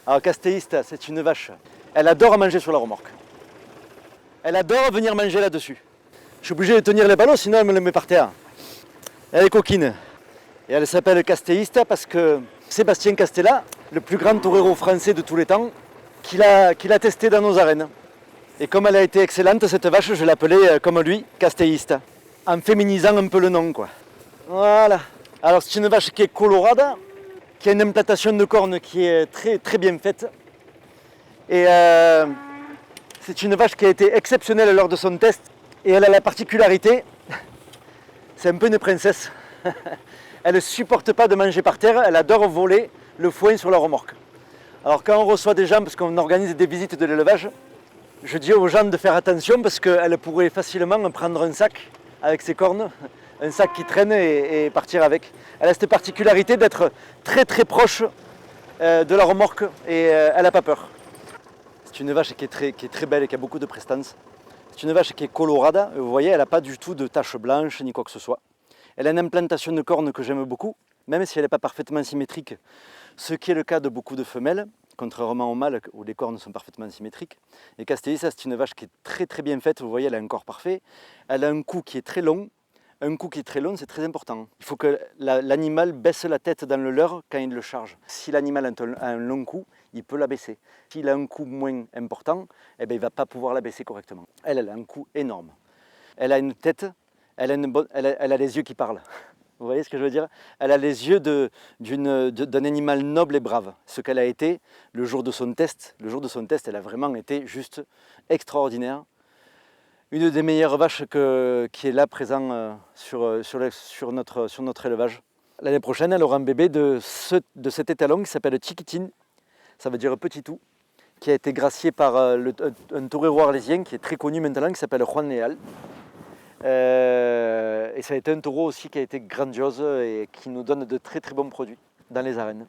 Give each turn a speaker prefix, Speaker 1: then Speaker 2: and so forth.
Speaker 1: Alors Castellista, c'est une vache. Elle adore manger sur la remorque. Elle adore venir manger là-dessus. Je suis obligé de tenir les ballots, sinon elle me les met par terre. Elle est coquine. Et elle s'appelle Castellista parce que Sébastien Castella, le plus grand torero français de tous les temps, qui l'a testé dans nos arènes. Et comme elle a été excellente, cette vache, je l'appelais comme lui, Castellista. En féminisant un peu le nom, quoi. Voilà. Alors c'est une vache qui est colorade, qui a une implantation de cornes qui est très très bien faite. Et c'est une vache qui a été exceptionnelle lors de son test. Et elle a la particularité, c'est un peu une princesse. Elle ne supporte pas de manger par terre, elle adore voler le foin sur la remorque. Alors quand on reçoit des gens, parce qu'on organise des visites de l'élevage, je dis aux gens de faire attention parce qu'elle pourrait facilement prendre un sac avec ses cornes, un sac qui traîne et partir avec. Elle a cette particularité d'être très très proche de la remorque et elle n'a pas peur. C'est une vache qui est très belle et qui a beaucoup de prestance. C'est une vache qui est colorade, vous voyez, elle n'a pas du tout de taches blanches ni quoi que ce soit. Elle a une implantation de cornes que j'aime beaucoup, même si elle n'est pas parfaitement symétrique, ce qui est le cas de beaucoup de femelles, contrairement aux mâles où les cornes sont parfaitement symétriques. Et Castellista, c'est une vache qui est très très bien faite, vous voyez, elle a un corps parfait, elle a un cou qui est très long. Un cou qui est très long, c'est très important. Il faut que l'animal baisse la tête dans le leurre quand il le charge. Si l'animal a un long cou, il peut la baisser. S'il a un cou moins important, eh bien, il ne va pas pouvoir la baisser correctement. Elle a un cou énorme. Elle a une tête, elle a les yeux qui parlent. Vous voyez ce que je veux dire? Elle a les yeux d'un animal noble et brave. Ce qu'elle a été le jour de son test. Le jour de son test, elle a vraiment été juste extraordinaire. Une des meilleures vaches qui est là présent sur notre élevage. L'année prochaine, elle aura un bébé de cet étalon qui s'appelle Chiquitin, ça veut dire petit tout, qui a été gracié par un torero arlésien qui est très connu maintenant, qui s'appelle Juan Leal. Et ça a été un taureau aussi qui a été grandiose et qui nous donne de très très bons produits dans les arènes.